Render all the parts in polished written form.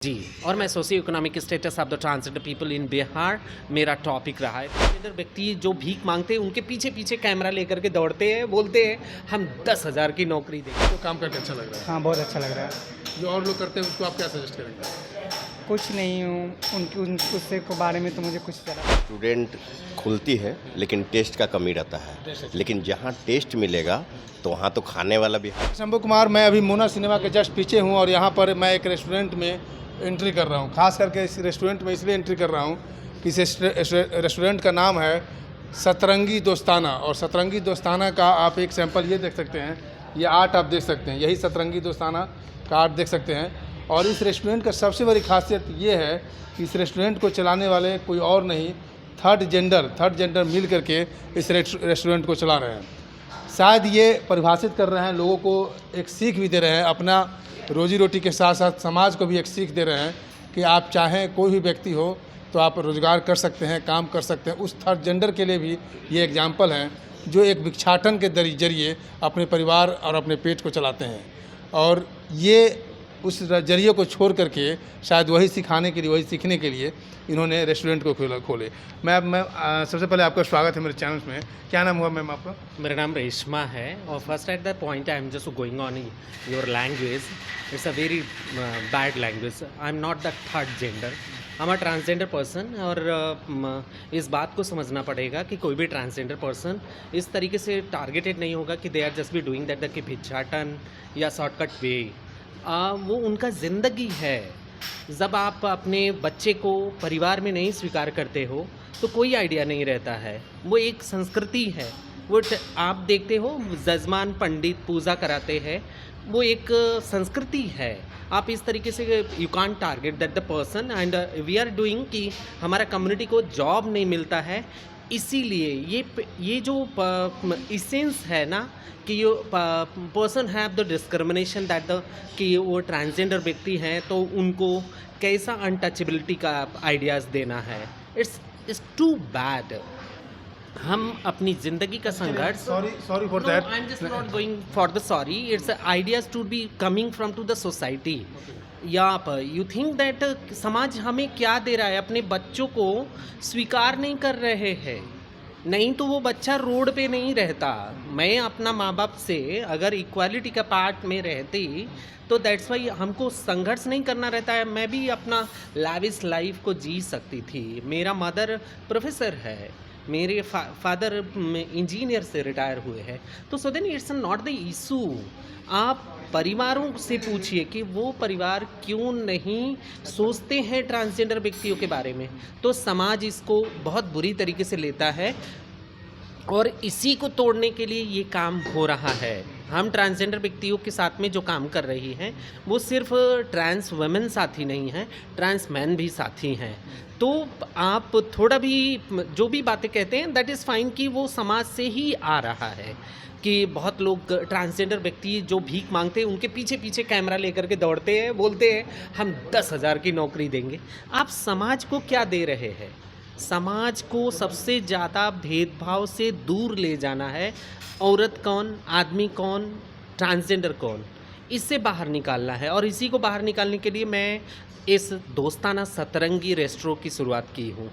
जी। और मैं socio economic status of the transgender people in Bihar मेरा टॉपिक रहा है। ट्रांसजेंडर व्यक्ति जो भीख मांगते हैं उनके पीछे पीछे कैमरा लेकर के दौड़ते हैं, बोलते हैं हम 10,000 की नौकरी देंगे। तो काम करके अच्छा लग रहा है। हाँ, बहुत अच्छा लग रहा है। जो और लोग करते हैं उसको आप क्या सजेस्ट करेंगे? कुछ नहीं हूँ उससे के बारे में तो मुझे कुछ ज़्यादा। स्टूडेंट खुलती है लेकिन टेस्ट का कमी रहता है, लेकिन जहाँ टेस्ट मिलेगा तो वहाँ तो खाने वाला भी है। शंभू कुमार, मैं अभी मोना सिनेमा के जस्ट पीछे हूँ और यहाँ पर मैं एक रेस्टोरेंट में एंट्री कर रहा हूँ। खास करके इस रेस्टोरेंट में इसलिए एंट्री कर रहा हूँ कि इस रेस्टोरेंट का नाम है सतरंगी दोस्ताना। और सतरंगी दोस्ताना का आप एक सैंपल ये देख सकते हैं, ये आर्ट आप देख सकते हैं, यही सतरंगी दोस्ताना का आर्ट देख सकते हैं। और इस रेस्टोरेंट का सबसे बड़ी खासियत ये है कि इस रेस्टोरेंट को चलाने वाले कोई और नहीं, थर्ड जेंडर मिल करके इस रेस्टोरेंट को चला रहे हैं। शायद ये परिभाषित कर रहे हैं, लोगों को एक सीख भी दे रहे हैं, अपना रोजी रोटी के साथ साथ समाज को भी एक सीख दे रहे हैं कि आप चाहें कोई भी व्यक्ति हो तो आप रोज़गार कर सकते हैं, काम कर सकते हैं। उस थर्ड जेंडर के लिए भी ये एग्जाम्पल हैं जो एक भिक्षाटन के जरिए अपने परिवार और अपने पेट को चलाते हैं। और ये उस जरिए को छोड़ करके शायद वही सिखाने के लिए, वही सीखने के लिए इन्होंने रेस्टोरेंट को खोले। मैं सबसे पहले आपका स्वागत है मेरे चैनल में। क्या नाम हुआ मैम आपका? मेरा नाम रेशमा है। और first at the point I am just going on your language, it's a very bad language. I am not the third gender, I am a transgender person. और इस बात को समझना पड़ेगा कि कोई भी ट्रांसजेंडर पर्सन इस तरीके से टारगेटेड नहीं होगा कि they are just be doing that कि भिक्षाटन या शॉर्टकट वे। वो उनका ज़िंदगी है। जब आप अपने बच्चे को परिवार में नहीं स्वीकार करते हो तो कोई आइडिया नहीं रहता है। वो एक संस्कृति है। वो आप देखते हो जजमान पंडित पूजा कराते हैं, वो एक संस्कृति है। आप इस तरीके से you can't target that the person and we are doing कि हमारा कम्युनिटी को जॉब नहीं मिलता है। इसीलिए ये जो इसेंस है ना कि you person have the discrimination that the कि वो ट्रांसजेंडर व्यक्ति हैं तो उनको कैसा अनटचेबिलिटी का आइडियाज़ देना है। It's too bad. हम अपनी ज़िंदगी का संघर्ष sorry for that. I am just not going for the sorry, it's ideas to be coming from to the society. या पर यू थिंक दैट समाज हमें क्या दे रहा है, अपने बच्चों को स्वीकार नहीं कर रहे हैं, नहीं तो वो बच्चा रोड पे नहीं रहता। मैं अपना माँ बाप से अगर इक्वालिटी का पार्ट में रहती तो दैट्स वाई हमको संघर्ष नहीं करना रहता है। मैं भी अपना लाविश लाइफ को जी सकती थी। मेरा मदर प्रोफेसर है, मेरे फादर इंजीनियर से रिटायर हुए हैं। तो so then it's not the issue. आप परिवारों से पूछिए कि वो परिवार क्यों नहीं सोचते हैं ट्रांसजेंडर व्यक्तियों के बारे में। तो समाज इसको बहुत बुरी तरीके से लेता है और इसी को तोड़ने के लिए ये काम हो रहा है। हम ट्रांसजेंडर व्यक्तियों के साथ में जो काम कर रही हैं वो सिर्फ ट्रांस वुमेन साथी नहीं हैं, ट्रांस मैन भी साथी हैं। तो आप थोड़ा भी जो भी बातें कहते हैं दैट इज़ फाइन कि वो समाज से ही आ रहा है कि बहुत लोग ट्रांसजेंडर व्यक्ति जो भीख मांगते हैं उनके पीछे पीछे कैमरा लेकर के दौड़ते हैं, बोलते हैं हम 10,000 की नौकरी देंगे। आप समाज को क्या दे रहे हैं? समाज को सबसे ज़्यादा भेदभाव से दूर ले जाना है। औरत कौन, आदमी कौन, ट्रांसजेंडर कौन, इससे बाहर निकालना है। और इसी को बाहर निकालने के लिए मैं इस दोस्ताना सतरंगी रेस्टोरेंट की शुरुआत की हूँ।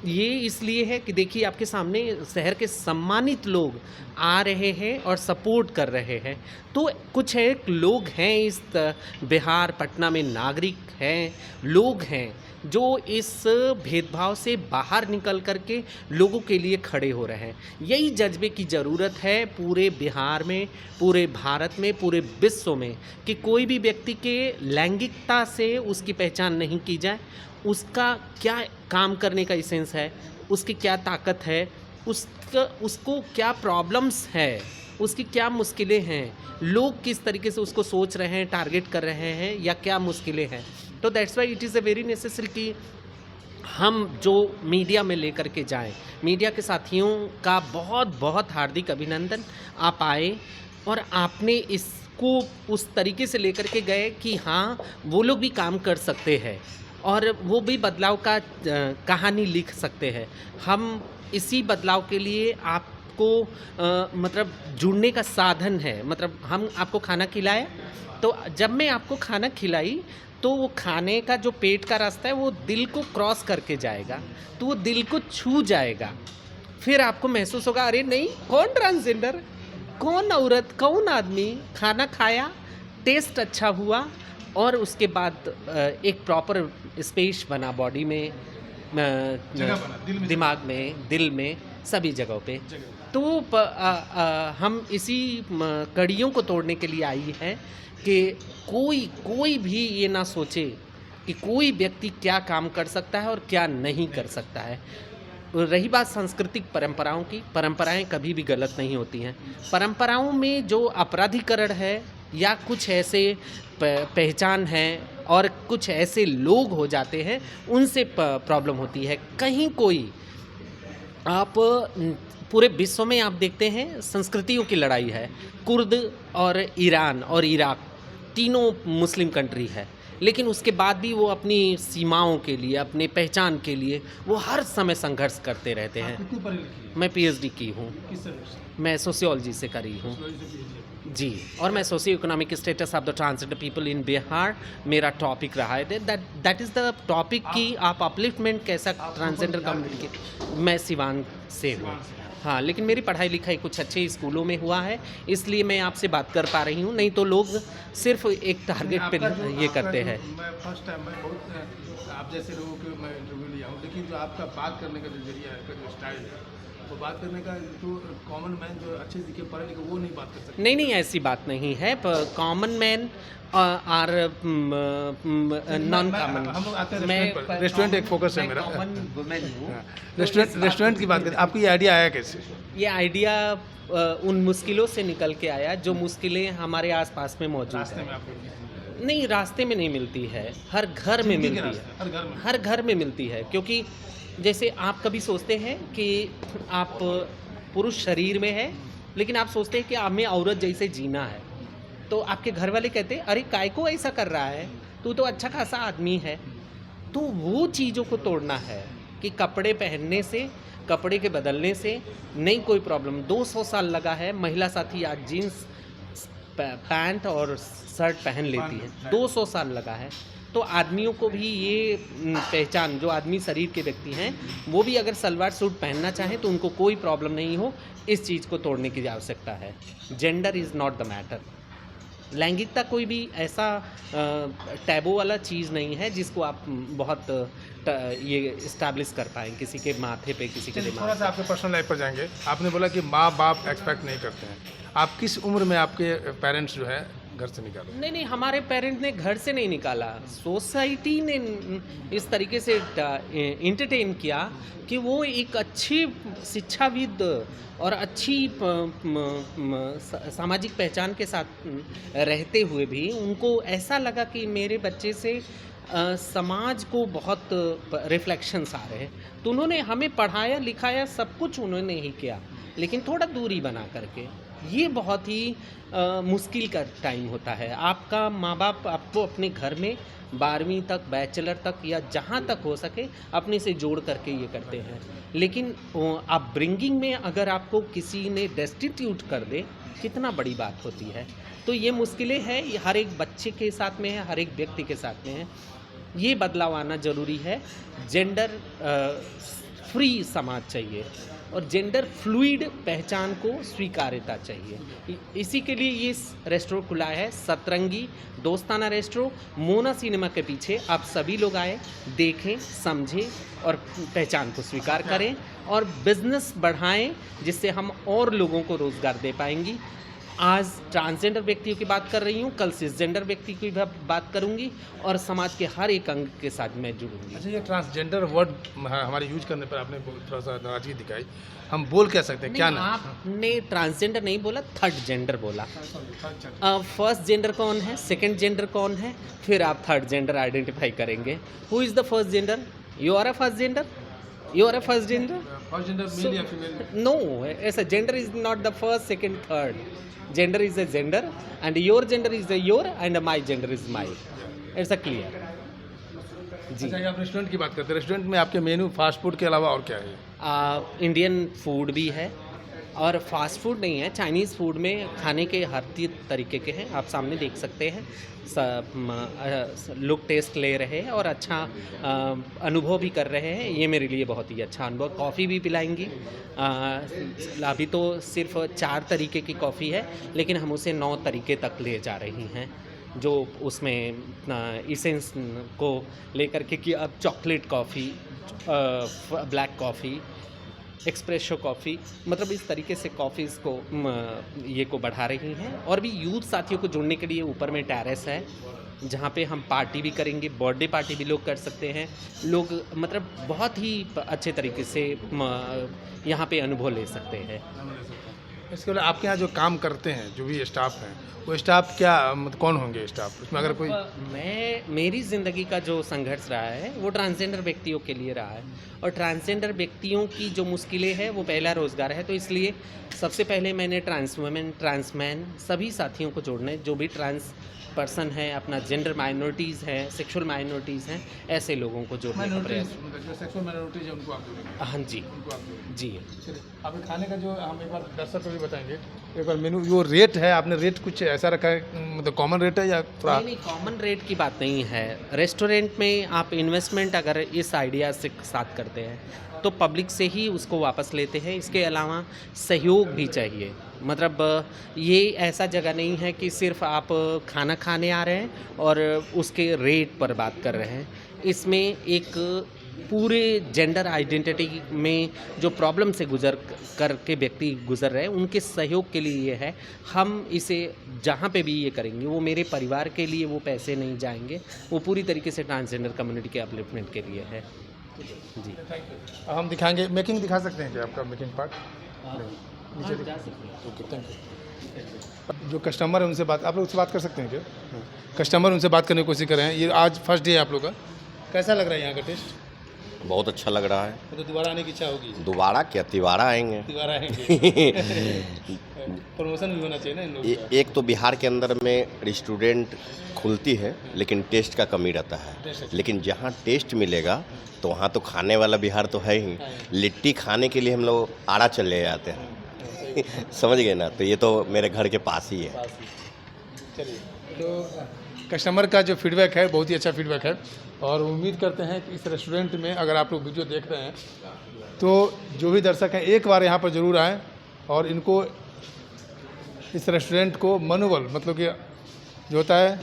ये इसलिए है कि देखिए आपके सामने शहर के सम्मानित लोग आ रहे हैं और सपोर्ट कर रहे हैं। तो कुछ एक लोग हैं इस बिहार पटना में, नागरिक हैं, लोग हैं जो इस भेदभाव से बाहर निकल करके लोगों के लिए खड़े हो रहे हैं। यही जज्बे की ज़रूरत है पूरे बिहार में, पूरे भारत में, पूरे विश्व में कि कोई भी व्यक्ति के लैंगिकता से उसकी पहचान नहीं की जाए। उसका क्या काम करने का इसेंस है, उसकी क्या ताकत है, उसको क्या प्रॉब्लम्स है, उसकी क्या मुश्किलें हैं, लोग किस तरीके से उसको सोच रहे हैं, टारगेट कर रहे हैं या क्या मुश्किलें हैं। तो that's why it is a very necessary कि हम जो मीडिया में लेकर के जाएं। मीडिया के साथियों का बहुत बहुत हार्दिक अभिनंदन। आप आए और आपने इसको उस तरीके से लेकर के गए कि हाँ वो लोग भी काम कर सकते हैं और वो भी बदलाव का कहानी लिख सकते हैं। हम इसी बदलाव के लिए आपको मतलब जुड़ने का साधन है। मतलब हम आपको खाना खिलाए, तो जब मैं आपको खाना खिलाई तो वो खाने का जो पेट का रास्ता है वो दिल को क्रॉस करके जाएगा, तो वो दिल को छू जाएगा। फिर आपको महसूस होगा अरे नहीं, कौन ट्रांसजेंडर, कौन औरत, कौन आदमी, खाना खाया, टेस्ट अच्छा हुआ और उसके बाद एक प्रॉपर स्पेस बना बॉडी में, जगह बना, दिल में, दिमाग में, दिल में, सभी जगहों पे। तो हम इसी कड़ियों को तोड़ने के लिए आई है कि कोई भी ये ना सोचे कि कोई व्यक्ति क्या काम कर सकता है और क्या नहीं कर सकता है। रही बात सांस्कृतिक परंपराओं की, परंपराएं कभी भी गलत नहीं होती हैं। परंपराओं में जो अपराधीकरण है या कुछ ऐसे पहचान है और कुछ ऐसे लोग हो जाते हैं, उनसे प्रॉब्लम होती है। कहीं कोई आप पूरे विश्व में आप देखते हैं संस्कृतियों की लड़ाई है। कुर्द और ईरान और इराक तीनों मुस्लिम कंट्री है, लेकिन उसके बाद भी वो अपनी सीमाओं के लिए, अपने पहचान के लिए वो हर समय संघर्ष करते रहते हैं। कितनी पढ़ी लिखी है? मैं पीएचडी की हूँ, किस सब्जेक्ट से? मैं सोशियोलॉजी से करी हूँ जी, और मैं socio economic status of the transgender people in Bihar मेरा टॉपिक रहा है। दैट इज़ द टॉपिक कि आप अपलिफ्टमेंट कैसा ट्रांसजेंडर कम्युनिटी के। मैं सिवान से हूँ, हाँ, लेकिन मेरी पढ़ाई लिखाई कुछ अच्छे स्कूलों में हुआ है, इसलिए मैं आपसे बात कर पा रही हूँ, नहीं तो लोग सिर्फ एक टारगेट पे ये करते हैं। मैं फर्स्ट टाइम मैं बहुत आप जैसे लोगों के मैं इंटरव्यू लिया हूँ, लेकिन जो आपका बात करने का जो जरिया है, जो स्टाइल है, वो बात करने का जो कॉमन मैन जो अच्छे दिखे पढ़े लिखे वो नहीं बात कर सकते। नहीं, ऐसी बात नहीं है। Common man or non common. हम लोग आते हैं रेस्टोरेंट एक फोकस है मेरा। कॉमन वुमेन हूँ। रेस्टोरेंट की बात करें, आपको ये आइडिया आया कैसे? ये आइडिया उन मुश्किलों से निकल के आया जो मुश्किलें हमारे आसपास में मौजूद रास्ते में हैं। आपको नहीं, रास्ते में नहीं मिलती है, हर घर में जिंदगी के मिलती रास्ते, हर घर में। है, हर घर में मिलती है। क्योंकि जैसे आप कभी सोचते हैं कि आप पुरुष शरीर में है, लेकिन आप सोचते हैं कि हमें औरत जैसे जीना है, तो आपके घर वाले कहते हैं अरे काय को ऐसा कर रहा है, तू तो अच्छा खासा आदमी है। तो वो चीज़ों को तोड़ना है कि कपड़े पहनने से, कपड़े के बदलने से नहीं कोई प्रॉब्लम। 200 साल लगा है, महिला साथी आज जीन्स पैंट और शर्ट पहन लेती है, 200 साल लगा है। तो आदमियों को भी ये पहचान, जो आदमी शरीर के व्यक्ति हैं वो भी अगर सलवार सूट पहनना चाहें तो उनको कोई प्रॉब्लम नहीं हो, इस चीज़ को तोड़ने की आवश्यकता है। Gender is not the matter. लैंगिकता कोई भी ऐसा टैबू वाला चीज़ नहीं है जिसको आप बहुत ये इस्टेब्लिश कर पाएँ किसी के माथे पे, किसी के दिमाग थोड़ा सा आपके पर्सनल लाइफ पर जाएंगे। आपने बोला कि माँ बाप एक्सपेक्ट नहीं करते हैं, आप किस उम्र में आपके पेरेंट्स जो है घर से निकाले? नहीं, हमारे पेरेंट ने घर से नहीं निकाला, सोसाइटी ने इस तरीके से इंटरटेन किया कि वो एक अच्छी शिक्षाविद और अच्छी सामाजिक पहचान के साथ रहते हुए भी उनको ऐसा लगा कि मेरे बच्चे से समाज को बहुत रिफ्लेक्शंस आ रहे हैं, तो उन्होंने हमें पढ़ाया लिखाया, सब कुछ उन्होंने ही किया, लेकिन थोड़ा दूरी बना करके। ये बहुत ही मुश्किल का टाइम होता है। आपका माँ बाप आपको अपने घर में 12वीं तक, बैचलर तक या जहाँ तक हो सके अपने से जोड़ करके ये करते हैं, लेकिन आप ब्रिंगिंग में अगर आपको किसी ने डेस्टिट्यूट कर दे, कितना बड़ी बात होती है। तो ये मुश्किलें हैं, ये हर एक बच्चे के साथ में है, हर एक व्यक्ति के साथ में है। ये बदलाव आना ज़रूरी है। जेंडर फ्री समाज चाहिए और जेंडर फ्लूइड पहचान को स्वीकार्यता चाहिए। इसी के लिए ये रेस्टोरेंट खुला है, सतरंगी दोस्ताना रेस्टोरेंट मोना सिनेमा के पीछे। आप सभी लोग आए, देखें, समझें और पहचान को स्वीकार करें और बिजनेस बढ़ाएं, जिससे हम और लोगों को रोज़गार दे पाएंगी। आज ट्रांसजेंडर व्यक्तियों की बात कर रही हूँ, कल सिसजेंडर व्यक्ति की भी बात करूँगी और समाज के हर एक अंग के साथ मैं जुड़ूंगी। अच्छा, ये ट्रांसजेंडर वर्ड हमारे यूज करने पर आपने थोड़ा सा नाराजगी दिखाई, हम बोल कह सकते हैं क्या ना? आपने ट्रांसजेंडर नहीं बोला, थर्ड जेंडर बोला। फर्स्ट जेंडर कौन है, सेकंड जेंडर कौन है, फिर आप थर्ड जेंडर आइडेंटिफाई करेंगे। Who is the first gender? You are a first gender? You are a first gender? First gender male या female? No, as a gender is not the first, second, third. Gender is a gender, and your gender is a your, and my gender is my. It's a clear. जी। अच्छा, आप restaurant की बात करते हैं, restaurant में आपके मेनू fast food के अलावा और क्या है? इंडियन फूड भी है, और फास्ट फूड नहीं है, चाइनीज़ फूड में खाने के हर तरीके के हैं, आप सामने देख सकते हैं। लोग टेस्ट ले रहे हैं और अच्छा अनुभव भी कर रहे हैं। ये मेरे लिए बहुत ही अच्छा अनुभव। कॉफ़ी भी पिलाएंगी। अभी तो सिर्फ 4 तरीके की कॉफ़ी है, लेकिन हम उसे 9 तरीके तक ले जा रही हैं, जो उसमें इसेंस को लेकर के कि अब chocolate coffee, black coffee, espresso coffee, मतलब इस तरीके से कॉफ़ीज़ को ये को बढ़ा रही हैं। और भी यूथ साथियों को जोड़ने के लिए ऊपर में टेरेस है, जहाँ पे हम पार्टी भी करेंगे, बर्थडे पार्टी भी लोग कर सकते हैं। लोग मतलब बहुत ही अच्छे तरीके से यहाँ पे अनुभव ले सकते हैं। इसके अलावा आपके यहाँ जो काम करते हैं, जो भी स्टाफ हैं, वो स्टाफ क्या मतलब कौन होंगे स्टाफ उसमें? अगर कोई मेरी ज़िंदगी का जो संघर्ष रहा है वो ट्रांसजेंडर व्यक्तियों के लिए रहा है, और ट्रांसजेंडर व्यक्तियों की जो मुश्किलें हैं वो पहला रोज़गार है। तो इसलिए सबसे पहले मैंने ट्रांस वुमेन, ट्रांस मैन सभी साथियों को जोड़ना है, जो भी ट्रांस पर्सन है, अपना जेंडर माइनॉरिटीज़ हैं, सेक्सुअल माइनॉरिटीज़ हैं, ऐसे लोगों को जोड़ने का प्रयास। जो सेक्सुअल माइनॉरिटीज है उनको आप जोड़ेंगे? हाँ जी, उनको आप जोड़ेंगे। जी। चलिए, आपके खाने का जो हम एक बार दर्शक को भी बताएंगे, एक बार मेनू जो रेट है, आपने रेट कुछ ऐसा रखा है, मतलब कॉमन रेट है या थोड़ा? नहीं, कॉमन रेट की बात नहीं है। रेस्टोरेंट में आप इन्वेस्टमेंट अगर इस आइडिया से साथ करते हैं तो पब्लिक से ही उसको वापस लेते हैं। इसके अलावा सहयोग भी चाहिए। मतलब ये ऐसा जगह नहीं है कि सिर्फ आप खाना खाने आ रहे हैं और उसके रेट पर बात कर रहे हैं। इसमें एक पूरे जेंडर आइडेंटिटी में जो प्रॉब्लम से गुजर करके व्यक्ति गुजर रहे हैं, उनके सहयोग के लिए ये है। हम इसे जहाँ पे भी ये करेंगे, वो मेरे परिवार के लिए वो पैसे नहीं जाएंगे, वो पूरी तरीके से ट्रांसजेंडर कम्युनिटी के अपलिफ्टमेंट के लिए है। जी, हम दिखाएंगे, मेकिंग दिखा सकते हैं क्या आपका मेकिंग पार्ट? नीचे जा सकते हैं। Okay, thank you. जो कस्टमर है उनसे बात, आप लोग उससे बात कर सकते हैं क्या? कस्टमर उनसे बात करने की कोशिश कर रहे हैं। ये आज फर्स्ट डे है आप लोग का, कैसा लग रहा है यहाँ का टेस्ट? बहुत अच्छा लग रहा है। तो दोबारा आने की इच्छा होगी? दोबारा क्या, तिवारा आएंगे। दोबारा आएंगे। प्रमोशन भी होना चाहिए ना इन लोगों का। एक तो बिहार के अंदर में रेस्टोरेंट खुलती है, लेकिन टेस्ट का कमी रहता है। लेकिन जहाँ टेस्ट मिलेगा तो वहाँ तो खाने वाला बिहार तो है ही। लिट्टी खाने के लिए हम लोग आड़ा चले जाते हैं। समझ गए ना? तो ये तो मेरे घर के पास ही है। चलिए, तो कस्टमर का जो फीडबैक है बहुत ही अच्छा फीडबैक है, और उम्मीद करते हैं कि इस रेस्टोरेंट में अगर आप लोग वीडियो देख रहे हैं तो जो भी दर्शक हैं एक बार यहाँ पर ज़रूर आएँ और इनको इस रेस्टोरेंट को मनोबल, मतलब कि जो होता है,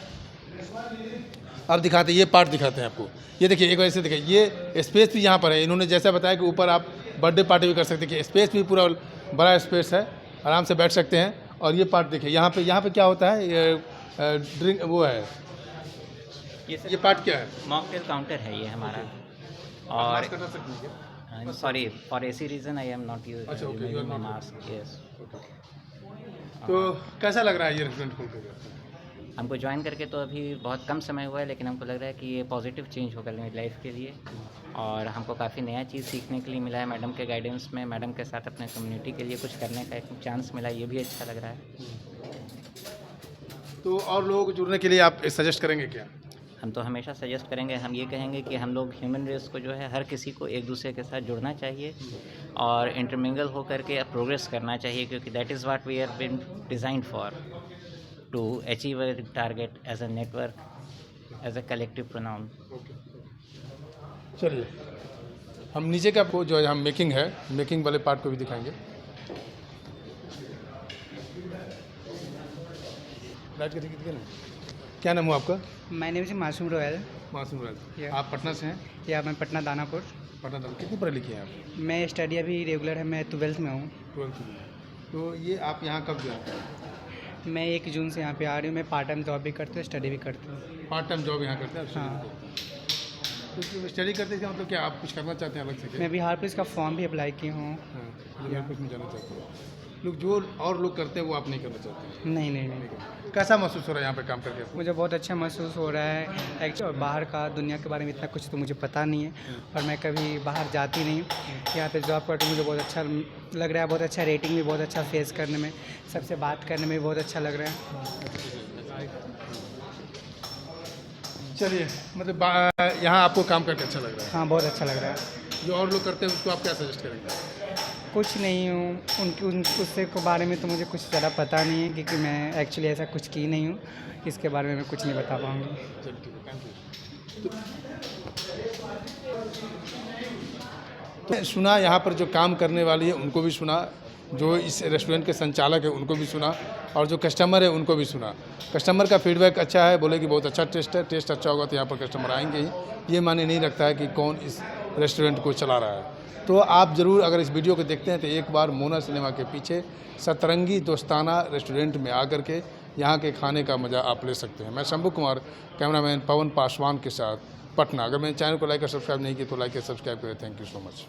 अब दिखाते हैं, ये पार्ट दिखाते हैं आपको। ये देखिए, एक वजह से देखिए, ये स्पेस भी यहाँ पर है। इन्होंने जैसा बताया कि ऊपर आप बर्थडे पार्टी भी कर सकते हैं, कि स्पेस भी पूरा बड़ा स्पेस है, आराम से बैठ सकते हैं। और ये पार्ट देखिए, यहाँ पे क्या होता है, ये ड्रिंक वो है, ये पार्ट क्या है? मॉकटेल काउंटर है ये हमारा। और sorry, for AC reason I am not अच्छा, okay, you are using not mask. Yes. तो कैसा लग रहा है ये रेस्टोरेंट खोल कर? हमको ज्वाइन करके तो अभी बहुत कम समय हुआ है, लेकिन हमको लग रहा है कि ये पॉजिटिव चेंज होगा मेरी लाइफ के लिए, और हमको काफ़ी नया चीज़ सीखने के लिए मिला है। मैडम के गाइडेंस में मैडम के साथ अपने कम्युनिटी के लिए कुछ करने का एक चांस मिला, ये भी अच्छा लग रहा है। तो और लोगों को जुड़ने के लिए आप सजेस्ट करेंगे क्या? हम तो हमेशा सजेस्ट करेंगे, हम ये कहेंगे कि हम लोग ह्यूमन रेस को जो है हर किसी को एक दूसरे के साथ जुड़ना चाहिए और इंटरमिंगल होकर के प्रोग्रेस करना चाहिए, क्योंकि that is what we are been designed for, to achieve a target as a network, as a collective pronoun. चलिए, हम नीचे का आपको जो है हम मेकिंग है, मेकिंग वाले पार्ट को भी दिखाएंगे। लाइट का दिखा ना। क्या नाम हुआ आपका? माय नेम इज मासूम रोयल। मासूम राज। Yeah. आप पटना से हैं? या मैं पटना दानापुर। पटना से कितने पढ़े लिखे हैं आप? मैं स्टडी अभी रेगुलर है, मैं 12th में हूँ। 12th में। तो ये आप यहाँ कब जो है? मैं 1 जून से यहाँ पे आ रही हूँ। मैं पार्ट टाइम जॉब भी करती हूँ, स्टडी भी करती हूँ। पार्ट टाइम जॉब यहाँ करते हैं आप? हाँ। तो स्टडी करते हैं मतलब क्या आप कुछ करना चाहते हैं अलग से क्या? मैं बिहार पुलिस का फॉर्म भी अप्लाई की हूँ। हाँ, बिहार पुलिस में जाना चाहते हैं। लोग जो और लोग करते हैं वो आप नहीं करना चाहते हैं? नहीं। कैसा महसूस हो रहा है यहाँ पे काम करके? मुझे बहुत अच्छा महसूस हो रहा है। एक्चुअली बाहर का दुनिया के बारे में इतना कुछ तो मुझे पता नहीं है, और मैं कभी बाहर जाती नहीं हूँ। यहाँ पे जॉब करके मुझे बहुत अच्छा लग रहा है, बहुत अच्छा रेटिंग भी बहुत अच्छा फेस करने में, सबसे बात करने में भी बहुत अच्छा लग रहा है। चलिए, मतलब यहाँ आपको काम करके अच्छा लग रहा है? हाँ, बहुत अच्छा लग रहा है। जो और लोग करते हैं उसको आप क्या सजेस्ट करेंगे? कुछ नहीं हूँ उससे के बारे में तो मुझे कुछ ज़्यादा पता नहीं है, क्योंकि मैं एक्चुअली ऐसा कुछ की नहीं हूँ। इसके बारे में मैं कुछ नहीं बता पाऊँगी। तो सुना यहाँ पर जो काम करने वाली है उनको भी सुना, जो इस रेस्टोरेंट के संचालक है उनको भी सुना, और जो कस्टमर है उनको भी सुना। कस्टमर का फीडबैक अच्छा है, बोले कि बहुत अच्छा टेस्ट है, टेस्ट अच्छा होगा तो यहाँ पर कस्टमर आएंगे ही। ये माने नहीं रखता है कि कौन इस रेस्टोरेंट को चला रहा है। तो आप ज़रूर अगर इस वीडियो को देखते हैं तो एक बार मोना सिनेमा के पीछे सतरंगी दोस्ताना रेस्टोरेंट में आकर के यहाँ के खाने का मज़ा आप ले सकते हैं। मैं शंभू कुमार, कैमरामैन पवन पासवान के साथ, पटना। अगर मेरे चैनल को लाइक और सब्सक्राइब नहीं किया तो लाइक और सब्सक्राइब करें। Thank you so much.